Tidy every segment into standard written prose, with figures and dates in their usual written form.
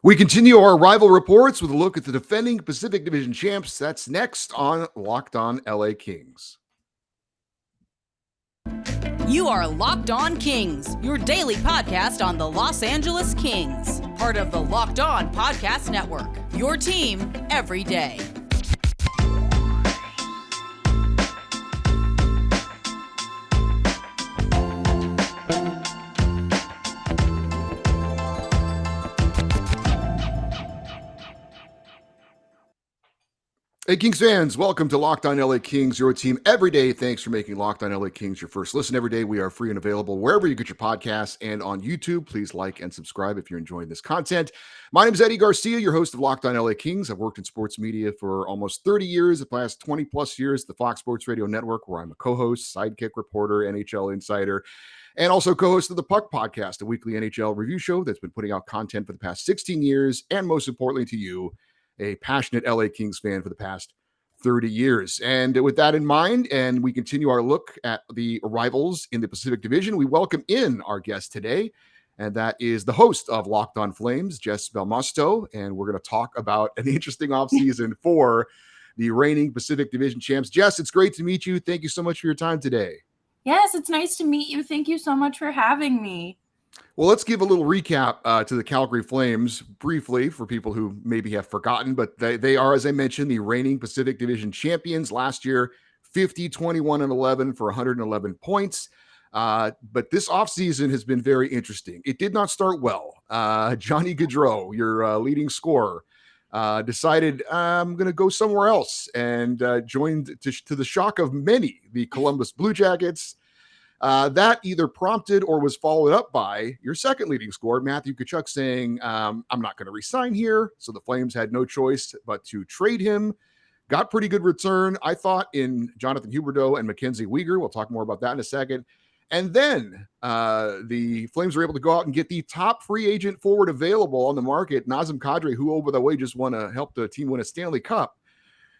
We continue our rival reports with a look at the defending Pacific Division champs. That's next on Locked On LA Kings. You are Locked On Kings, your daily podcast on the Los Angeles Kings, part of the Locked On Podcast Network, your team every day. Hey, Kings fans, welcome to Locked On LA Kings, your team every day. Thanks for making Locked On LA Kings your first listen every day. We are free and available wherever you get your podcasts and on YouTube. Please like and subscribe if you're enjoying this content. My name is Eddie Garcia, your host of Locked On LA Kings. I've worked in sports media for almost 30 years, the past 20 plus years at the Fox Sports Radio Network, where I'm a co-host, sidekick reporter, NHL insider, and also co-host of the Puck Podcast, a weekly NHL review show that's been putting out content for the past 16 years, and most importantly to you, a passionate LA Kings fan for the past 30 years. And with that in mind, and we continue our look at the rivals in the Pacific Division, we welcome in our guest today, and that is the host of Locked On Flames, Jess Belmosto, and we're going to talk about an interesting offseason for the reigning Pacific Division champs. Jess, it's great to meet you. Thank you so much for your time today. Yes, it's nice to meet you. Thank you so much for having me. Well, let's give a little recap to the Calgary Flames briefly for people who maybe have forgotten, but they are, as I mentioned, the reigning Pacific Division champions last year, 50, 21, and 11 for 111 points. But this offseason has been very interesting. It did not start well. Johnny Gaudreau, your leading scorer, decided I'm going to go somewhere else and joined, to the shock of many, the Columbus Blue Jackets. That either prompted or was followed up by your second leading scorer, Matthew Tkachuk, saying, I'm not going to resign here. So the Flames had no choice but to trade him. Got pretty good return, I thought, in Jonathan Huberdeau and Mackenzie Weegar. We'll talk more about that in a second. And then the Flames were able to go out and get the top free agent forward available on the market, Nazem Kadri, who, over the way, just helped the team win a Stanley Cup.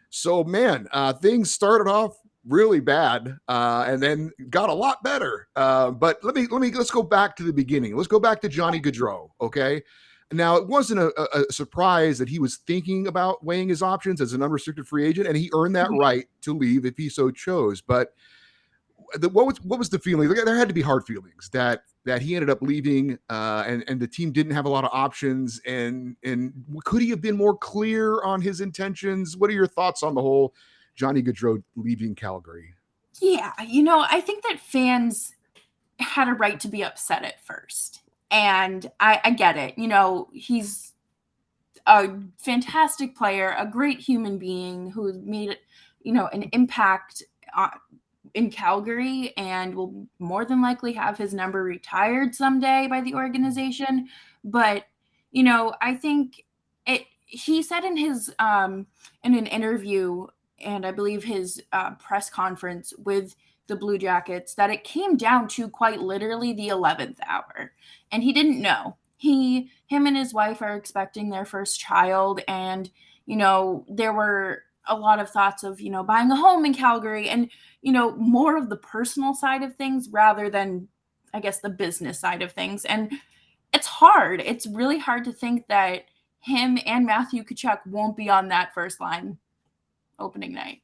So, man, things started off really bad and then got a lot better. But let's go back to the beginning. Let's go back to Johnny Gaudreau. Okay. Now, it wasn't a surprise that he was thinking about weighing his options as an unrestricted free agent, and he earned that right to leave if he so chose. But what was the feeling? There had to be hard feelings that he ended up leaving, and the team didn't have a lot of options. And could he have been more clear on his intentions? What are your thoughts on the whole Johnny Gaudreau leaving Calgary? Yeah, I think that fans had a right to be upset at first. And I get it. He's a fantastic player, a great human being who made, an impact in Calgary and will more than likely have his number retired someday by the organization. But, I think he said in his in an interview, and I believe his press conference with the Blue Jackets, that it came down to quite literally the 11th hour. And he didn't know. Him and his wife are expecting their first child. And, there were a lot of thoughts of, buying a home in Calgary and, more of the personal side of things rather than, I guess, the business side of things. And it's hard. It's really hard to think that him and Matthew Tkachuk won't be on that first line opening night.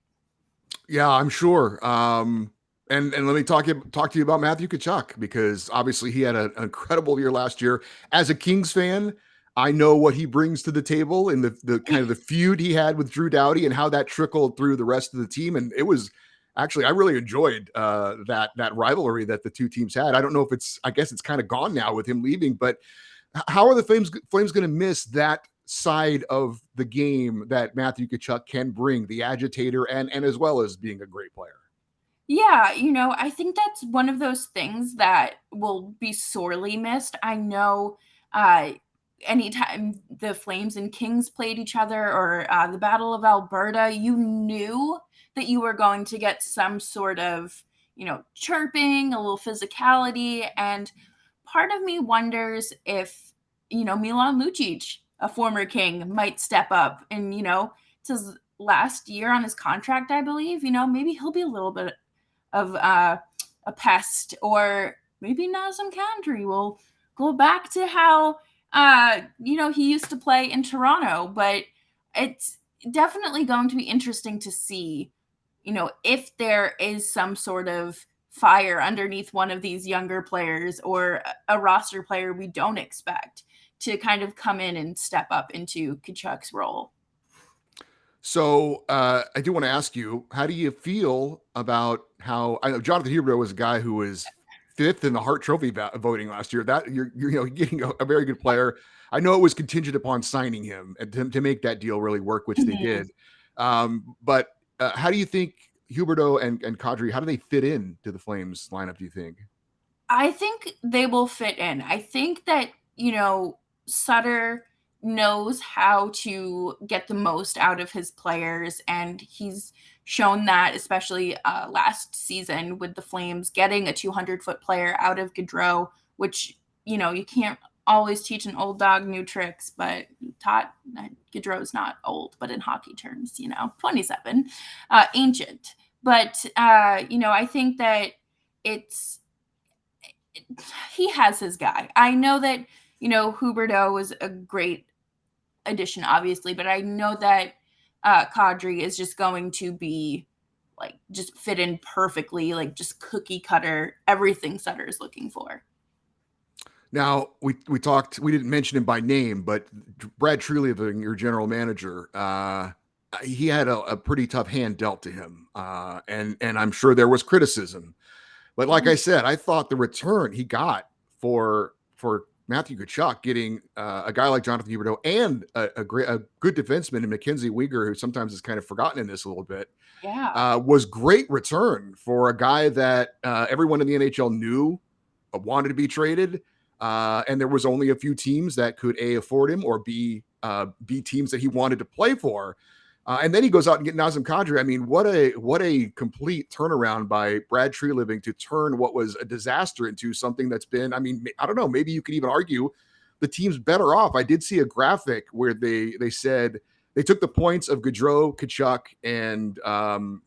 Yeah, I'm sure. And let me talk to you about Matthew Tkachuk, because obviously he had an incredible year last year. As a Kings fan, I know what he brings to the table in the kind of the feud he had with Drew Doughty and how that trickled through the rest of the team. And it was actually, I really enjoyed that rivalry that the two teams had. I don't know if I guess it's kind of gone now with him leaving, but how are the Flames going to miss that side of the game that Matthew Tkachuk can bring, the agitator and as well as being a great player? Yeah, I think that's one of those things that will be sorely missed. I know anytime the Flames and Kings played each other, or the Battle of Alberta, you knew that you were going to get some sort of, chirping, a little physicality. And part of me wonders if, Milan Lucic, a former King, might step up. And, it's his last year on his contract, I believe. Maybe he'll be a little bit of a pest, or maybe Nazem Kadri will go back to how He used to play in Toronto, but it's definitely going to be interesting to see, if there is some sort of fire underneath one of these younger players or a roster player we don't expect to kind of come in and step up into Tkachuk's role. So I do want to ask you, how do you feel about how I know Jonathan Huberdeau was a guy who was fifth in the Hart Trophy voting last year? That you're getting a very good player. I know it was contingent upon signing him and to make that deal really work, which they Mhm. did. But how do you think Huberdeau and Kadri, how do they fit in to the Flames lineup? Do you think? I think they will fit in. I think that, Sutter knows how to get the most out of his players, and he's shown that, especially last season with the Flames, getting a 200-foot player out of Gaudreau, which, you can't always teach an old dog new tricks, but Gaudreau's not old, but in hockey terms, 27, ancient. But, I think that it's, he has his guy. I know that, Huberdeau was a great addition, obviously, but I know that Kadri is just going to be like just fit in perfectly, like just cookie cutter, everything Sutter is looking for. Now we didn't mention him by name, but Brad Treliving, your general manager, he had a pretty tough hand dealt to him, and I'm sure there was criticism. But like I said, I thought the return he got for Matthew Tkachuk, getting a guy like Jonathan Huberdeau and a good defenseman in Mackenzie Weegar, who sometimes is kind of forgotten in this a little bit, Yeah. was great return for a guy that everyone in the NHL knew wanted to be traded. And there was only a few teams that could A, afford him, or B, be teams that he wanted to play for. And then he goes out and get Nazem Kadri. I mean, what a complete turnaround by Brad Treliving to turn what was a disaster into something that's been, I mean, I don't know, maybe you could even argue the team's better off. I did see a graphic where they said they took the points of Gaudreau, Tkachuk, and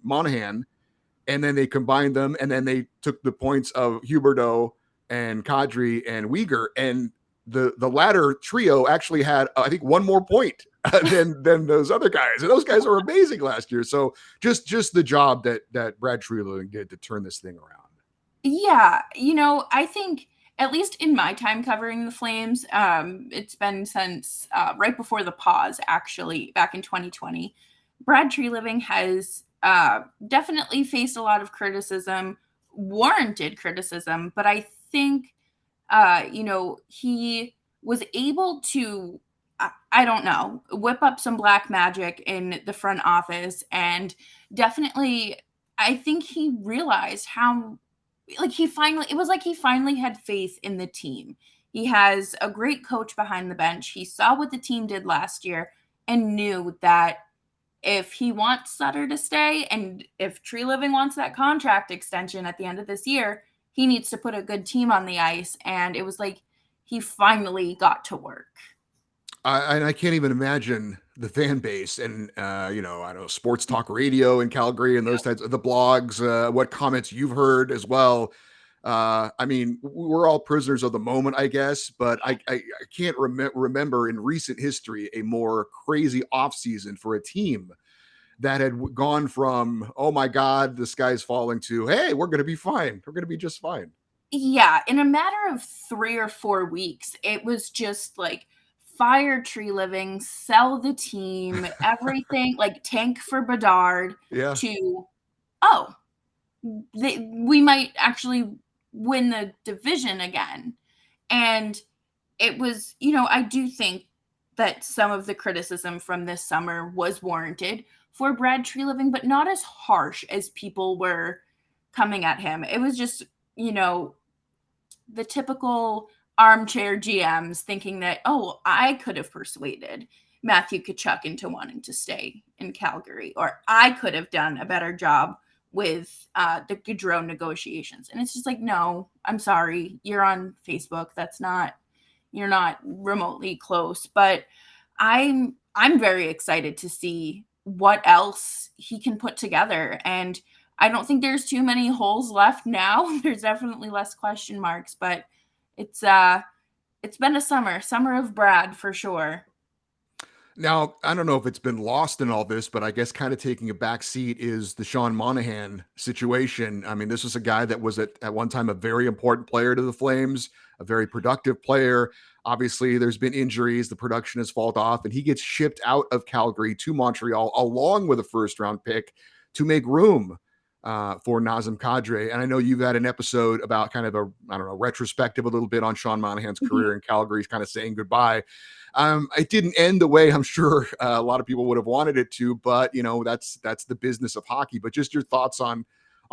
Monahan, and then they combined them, and then they took the points of Huberdeau and Kadri and Weegar, and the latter trio actually had I think one more point than those other guys, and those guys are amazing last year. So just the job that Brad Treliving did to turn this thing around. Yeah, I think at least in my time covering the Flames, it's been since right before the pause, actually, back in 2020. Brad Treliving has definitely faced a lot of criticism, warranted criticism, but I think, he was able to, I don't know, whip up some black magic in the front office, and definitely, I think he realized how it was like he finally had faith in the team. He has a great coach behind the bench. He saw what the team did last year and knew that if he wants Sutter to stay and if Treliving wants that contract extension at the end of this year, he needs to put a good team on the ice. And it was like he finally got to work. I can't even imagine the fan base and I don't know, sports talk radio in Calgary and those types of the blogs, what comments you've heard as well. I mean, we're all prisoners of the moment, I guess, but I can't remember in recent history a more crazy offseason for a team that had gone from, oh my God, the sky's falling, to, hey, we're going to be fine. We're going to be just fine. Yeah, in a matter of 3 or 4 weeks, it was just like fire Treliving, sell the team, everything, like tank for Bedard, Yeah. to, oh, we might actually win the division again. And it was, I do think that some of the criticism from this summer was warranted for Brad Treliving, but not as harsh as people were coming at him. It was just, the typical armchair GMs thinking that, oh, I could have persuaded Matthew Tkachuk into wanting to stay in Calgary, or I could have done a better job with the Gaudreau negotiations. And it's just like, no, I'm sorry. You're on Facebook. You're not remotely close. But I'm very excited to see what else he can put together. And I don't think there's too many holes left now. There's definitely less question marks, but it's it's been a summer of Brad for sure. Now, I don't know if it's been lost in all this, but I guess kind of taking a back seat is the Sean Monahan situation. I mean, this was a guy that was at one time a very important player to the Flames, a very productive player. Obviously, there's been injuries, the production has fallen off, and he gets shipped out of Calgary to Montreal along with a first round pick to make room for Nazem Kadri. And I know you've had an episode about kind of retrospective a little bit on Sean Monahan's career in Calgary. He's kind of saying goodbye. It didn't end the way I'm sure a lot of people would have wanted it to, but that's the business of hockey. But just your thoughts on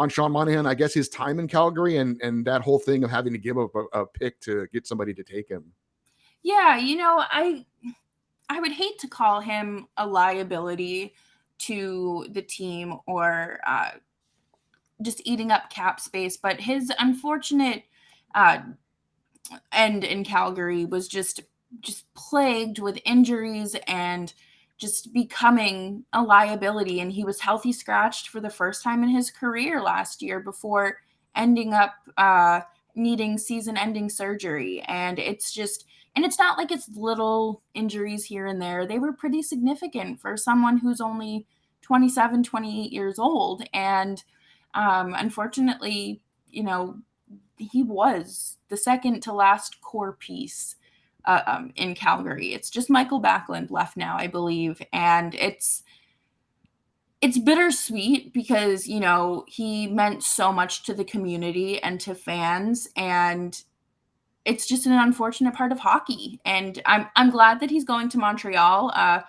Sean Monahan, I guess his time in Calgary and that whole thing of having to give up a pick to get somebody to take him. Yeah, I would hate to call him a liability to the team or just eating up cap space, but his unfortunate end in Calgary was just plagued with injuries and just becoming a liability. And he was healthy scratched for the first time in his career last year before ending up needing season-ending surgery. And it's not like it's little injuries here and there. They were pretty significant for someone who's only 27, 28 years old. And unfortunately, he was the second to last core piece in Calgary. It's just Michael Backlund left now, I believe. And it's bittersweet because, he meant so much to the community and to fans. And it's just an unfortunate part of hockey. And I'm glad that he's going to Montreal.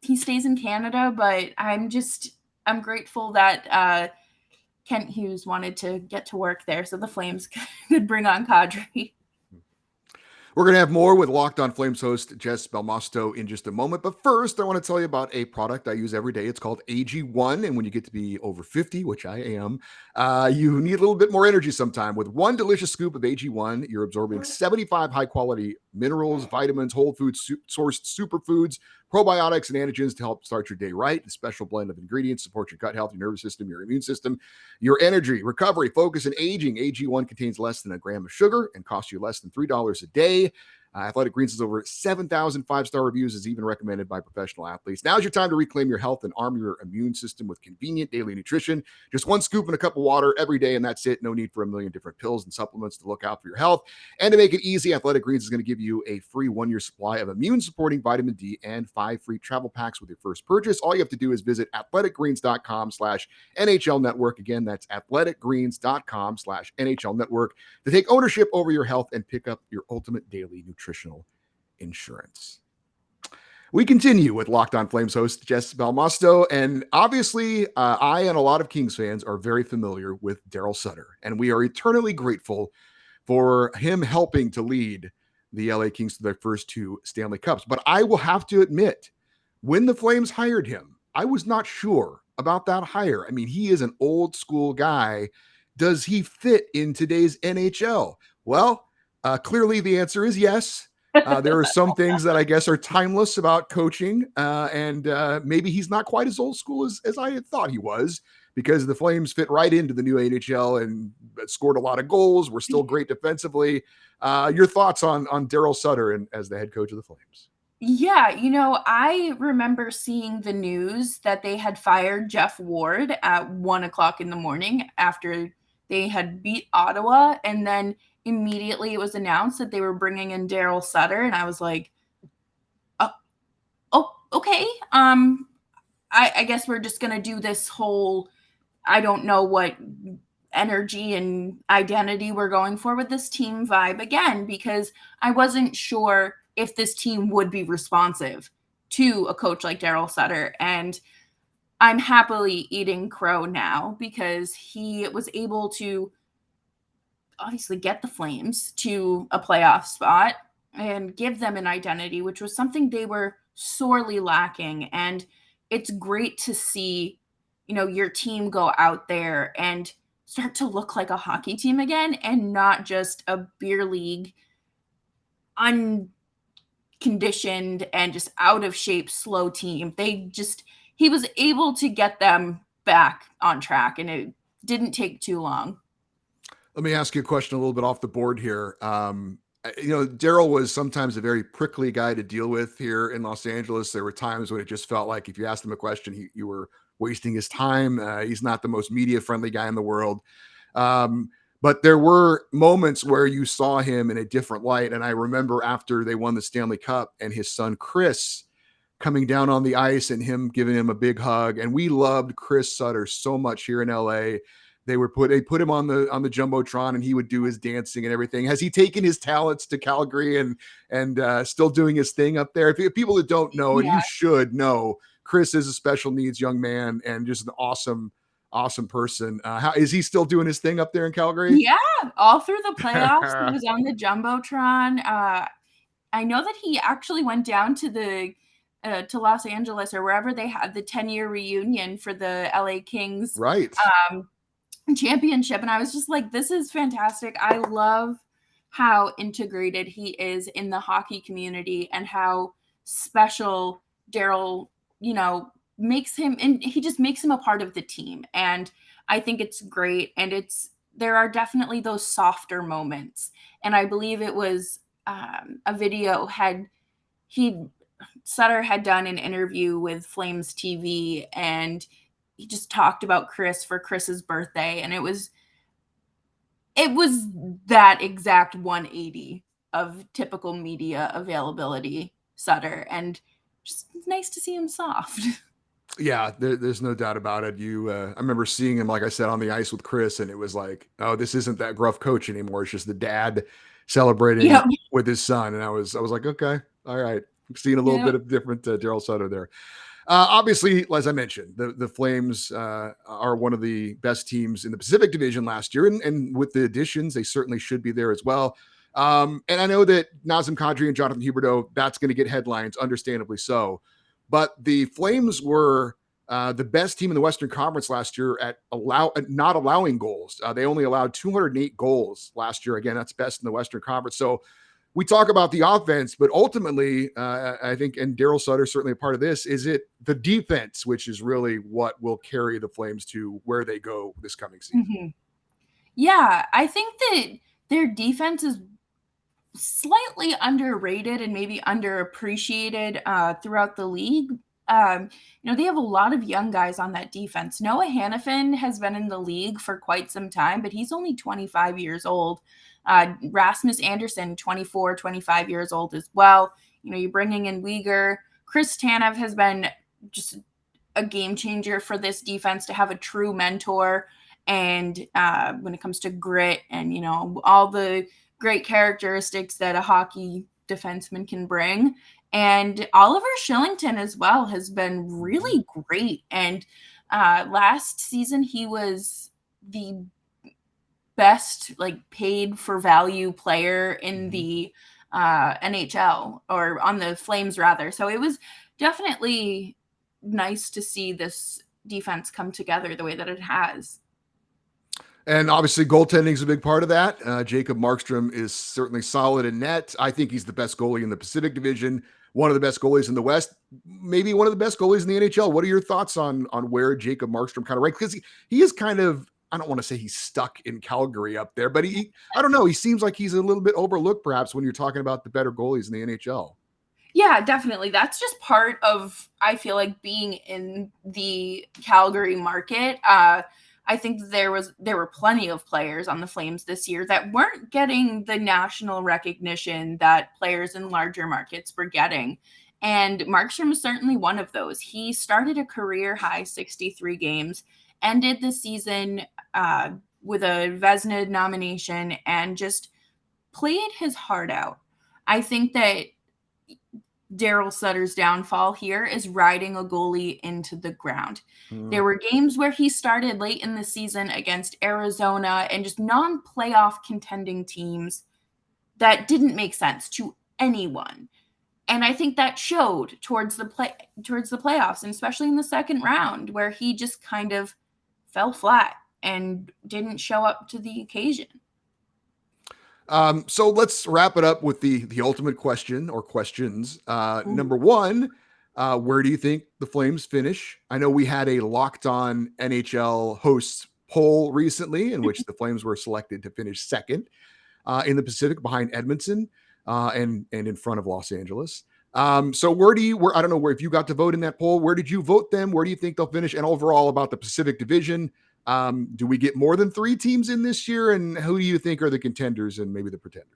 He stays in Canada, but I'm grateful that Kent Hughes wanted to get to work there so the Flames could bring on Kadri. We're going to have more with Locked On Flames host Jess Belmosto in just a moment. But first, I want to tell you about a product I use every day. It's called AG1. And when you get to be over 50, which I am, you need a little bit more energy sometime. With one delicious scoop of AG1, you're absorbing 75 high-quality minerals, vitamins, whole foods, sourced superfoods, probiotics, and antigens to help start your day right. A special blend of ingredients support your gut health, your nervous system, your immune system, your energy, recovery, focus, and aging. AG1 contains less than a gram of sugar and costs you less than $3 a day. Athletic Greens has over 7,000 five-star reviews, is even recommended by professional athletes. Now's your time to reclaim your health and arm your immune system with convenient daily nutrition. Just one scoop in a cup of water every day, and that's it. No need for a million different pills and supplements to look out for your health. And to make it easy, Athletic Greens is going to give you a free 1-year supply of immune-supporting vitamin D and 5 free travel packs with your first purchase. All you have to do is visit athleticgreens.com/NHL Network. Again, that's athleticgreens.com/NHL Network to take ownership over your health and pick up your ultimate daily nutritional insurance. We continue with Locked On Flames host Jess Belmosto, and obviously I and a lot of Kings fans are very familiar with Darryl Sutter, and we are eternally grateful for him helping to lead the LA Kings to their first 2 Stanley Cups. But I will have to admit, when the Flames hired him, I was not sure about that hire. I mean, he is an old school guy. Does he fit in today's NHL? Well, clearly the answer is yes. There are some things that I guess are timeless about coaching, and maybe he's not quite as old school as I had thought he was, because the Flames fit right into the new NHL and scored a lot of goals. We're still great defensively. Your thoughts on Darryl Sutter as the head coach of the Flames? Yeah, I remember seeing the news that they had fired Jeff Ward at 1:00 in the morning after they had beat Ottawa, and then immediately it was announced that they were bringing in Darryl Sutter, and I was like, oh, okay. I guess we're just gonna do this whole, I don't know what energy and identity we're going for with this team vibe again, because I wasn't sure if this team would be responsive to a coach like Darryl Sutter. And I'm happily eating crow now because he was able to obviously get the Flames to a playoff spot and give them an identity, which was something they were sorely lacking. And it's great to see, your team go out there and start to look like a hockey team again and not just a beer league, unconditioned and just out of shape, slow team. He was able to get them back on track, and it didn't take too long. Let me ask you a question a little bit off the board here. Darryl was sometimes a very prickly guy to deal with here in Los Angeles. There were times when it just felt like if you asked him a question, you were wasting his time. He's not the most media friendly guy in the world. But there were moments where you saw him in a different light. And I remember after they won the Stanley Cup and his son, Chris, coming down on the ice and him giving him a big hug. And we loved Chris Sutter so much here in LA. They put him on the Jumbotron and he would do his dancing and everything. Has he taken his talents to Calgary and still doing his thing up there? If people that don't know, and you should know, Chris is a special needs young man and just an awesome person. How is he still doing his thing up there in Calgary? Yeah, all through the playoffs, he was on the Jumbotron. I know that he actually went down to to Los Angeles or wherever they had the 10-year reunion for the LA Kings. Right. Championship. And I was just like, this is fantastic. I love how integrated he is in the hockey community and how special Darryl, makes him, and he just makes him a part of the team. And I think it's great. And there are definitely those softer moments. And I believe it was a video Sutter had done an interview with Flames TV, and he just talked about Chris for Chris's birthday. And it was that exact 180 of typical media availability, Sutter. And just nice to see him soft. Yeah, there's no doubt about it. I remember seeing him, like I said, on the ice with Chris, and it was like, oh, this isn't that gruff coach anymore. It's just the dad celebrating with his son. And I was like, okay, all right. I'm seeing a little bit of different Darryl Sutter there. Obviously, as I mentioned, the Flames are one of the best teams in the Pacific Division last year, and with the additions, they certainly should be there as well. And I know that Nazem Kadri and Jonathan Huberdeau, that's going to get headlines, understandably so. But the Flames were the best team in the Western Conference last year at not allowing goals. They only allowed 208 goals last year. Again, that's best in the Western Conference. So we talk about the offense, but ultimately, I think, and Darryl Sutter certainly a part of this, is it the defense, which is really what will carry the Flames to where they go this coming season. Mm-hmm. Yeah, I think that their defense is slightly underrated and maybe underappreciated throughout the league. They have a lot of young guys on that defense. Noah Hannafin has been in the league for quite some time, but he's only 25 years old. Rasmus Anderson, 24, 25 years old as well. You're bringing in Uyghur. Chris Tanev has been just a game changer for this defense to have a true mentor. And when it comes to grit and, all the great characteristics that a hockey defenseman can bring. And Oliver Shillington as well has been really great. And last season, he was the best paid for value player in the NHL, or on the Flames rather. So it was definitely nice to see this defense come together the way that it has. And obviously goaltending is a big part of that. Jacob Markstrom is certainly solid in net. I think he's the best goalie in the Pacific Division, one of the best goalies in the West, maybe one of the best goalies in the NHL. What are your thoughts on where Jacob Markstrom kind of ranks? Because he is kind of, I don't want to say he's stuck in Calgary up there, but I don't know. He seems like he's a little bit overlooked perhaps when you're talking about the better goalies in the NHL. Yeah, definitely. That's just part of, I feel like, being in the Calgary market. I think there were plenty of players on the Flames this year that weren't getting the national recognition that players in larger markets were getting. And Markstrom is certainly one of those. He started a career high 63 games, ended the season with a Vezina nomination, and just played his heart out. I think that Darryl Sutter's downfall here is riding a goalie into the ground. There were games where he started late in the season against Arizona and just non-playoff contending teams that didn't make sense to anyone. And I think that showed towards the playoffs, and especially in the second round, where he just kind of fell flat and didn't show up to the occasion. So let's wrap it up with the ultimate question, or questions. Number one, where do you think the Flames finish? I know we had a Locked On NHL hosts poll recently in which the Flames were selected to finish second in the Pacific behind Edmonton and in front of Los Angeles. So I don't know if you got to vote in that poll, where did you vote them? Where do you think they'll finish? And overall about the Pacific Division, do we get more than 3 teams in this year? And who do you think are the contenders and maybe the pretenders?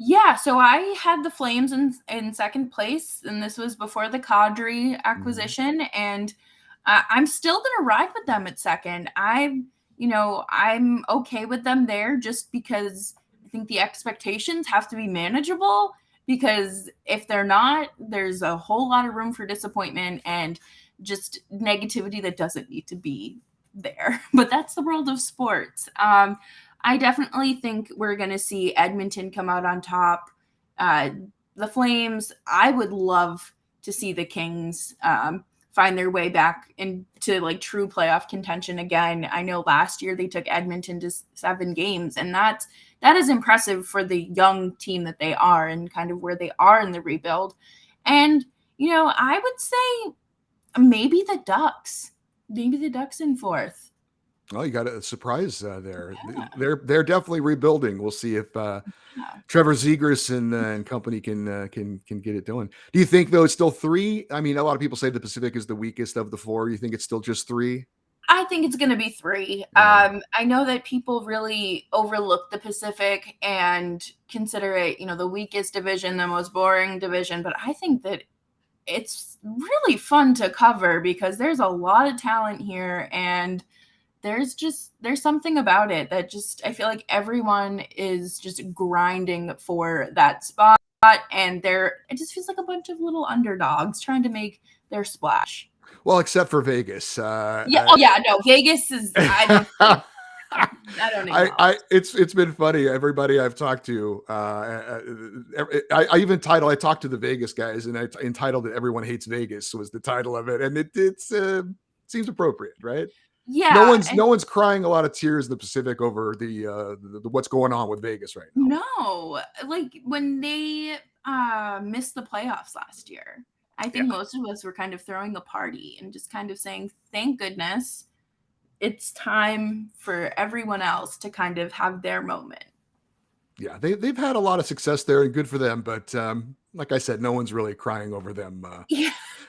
Yeah, so I had the Flames in second place, and this was before the Gaudreau acquisition, and I'm still going to ride with them at second. I'm okay with them there just because I think the expectations have to be manageable, because if they're not, there's a whole lot of room for disappointment and just negativity that doesn't need to be there. But that's the world of sports. I definitely think we're going to see Edmonton come out on top. The Flames, I would love to see the Kings find their way back into like true playoff contention again. I know last year they took Edmonton to 7 games, and that is impressive for the young team that they are and kind of where they are in the rebuild. And, I would say maybe the Ducks in fourth. Oh, you got a surprise there. Yeah. They're definitely rebuilding. We'll see if Trevor Zegras and company can get it done. Do you think though it's still 3? I mean, a lot of people say the Pacific is the weakest of the 4. You think it's still just 3? I think it's going to be 3. Yeah. I know that people really overlook the Pacific and consider it, the weakest division, the most boring division, but I think that it's really fun to cover because there's a lot of talent here, and there's something about it that just, I feel like everyone is just grinding for that spot, and it just feels like a bunch of little underdogs trying to make their splash. Well, except for Vegas. Vegas is, I don't know. It's been funny. Everybody I've talked to, I talked to the Vegas guys, and I entitled it "Everyone Hates Vegas" was the title of it, and it seems appropriate, right? Yeah. No one's crying a lot of tears in the Pacific over the what's going on with Vegas right now. No, like when they missed the playoffs last year, I think most of us were kind of throwing a party and just kind of saying, thank goodness it's time for everyone else to kind of have their moment. Yeah, they've had a lot of success there, and good for them. But like I said, no one's really crying over them.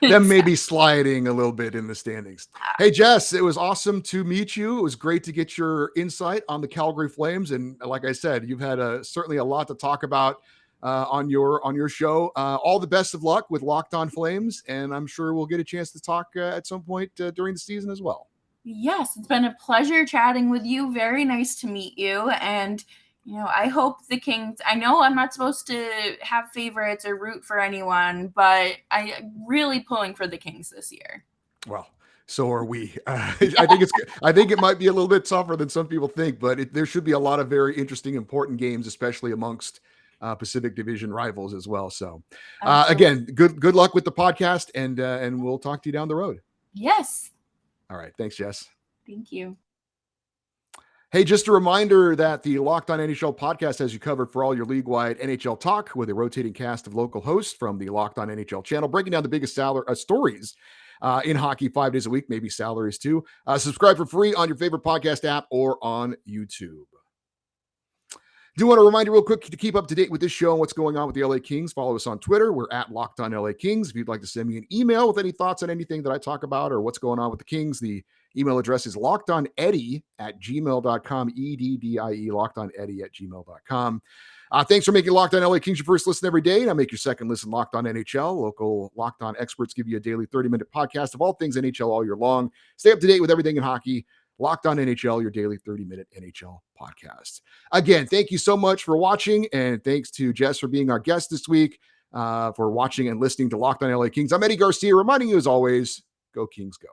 Them maybe sliding a little bit in the standings. Hey, Jess, it was awesome to meet you. It was great to get your insight on the Calgary Flames. And like I said, you've had certainly a lot to talk about on your show. All the best of luck with Locked On Flames. And I'm sure we'll get a chance to talk at some point during the season as well. Yes, it's been a pleasure chatting with you. Very nice to meet you. And I hope the Kings, I know I'm not supposed to have favorites or root for anyone, but I'm really pulling for the Kings this year. Well, so are we. I think it might be a little bit tougher than some people think, but there should be a lot of very interesting, important games, especially amongst Pacific Division rivals as well. So again, good luck with the podcast, and we'll talk to you down the road. Yes. All right. Thanks, Jess. Thank you. Hey, just a reminder that the Locked On NHL podcast has you covered for all your league-wide NHL talk with a rotating cast of local hosts from the Locked On NHL channel, breaking down the biggest stories in hockey 5 days a week, maybe salaries too. Subscribe for free on your favorite podcast app or on YouTube. Do want to remind you real quick to keep up to date with this show and what's going on with the LA Kings. Follow us on Twitter. We're at Locked On LA Kings. If you'd like to send me an email with any thoughts on anything that I talk about or what's going on with the Kings, the email address is lockedoneddie@gmail.com, EDDIE, lockedoneddie@gmail.com. Thanks for making Locked On LA Kings your first listen every day. And I make your second listen Locked On NHL. Local Locked On experts give you a daily 30-minute podcast of all things NHL all year long. Stay up to date with everything in hockey. Locked On NHL, your daily 30-minute NHL podcast. Again, thank you so much for watching, and thanks to Jess for being our guest this week, for watching and listening to Locked On LA Kings. I'm Eddie Garcia, reminding you as always, go Kings go.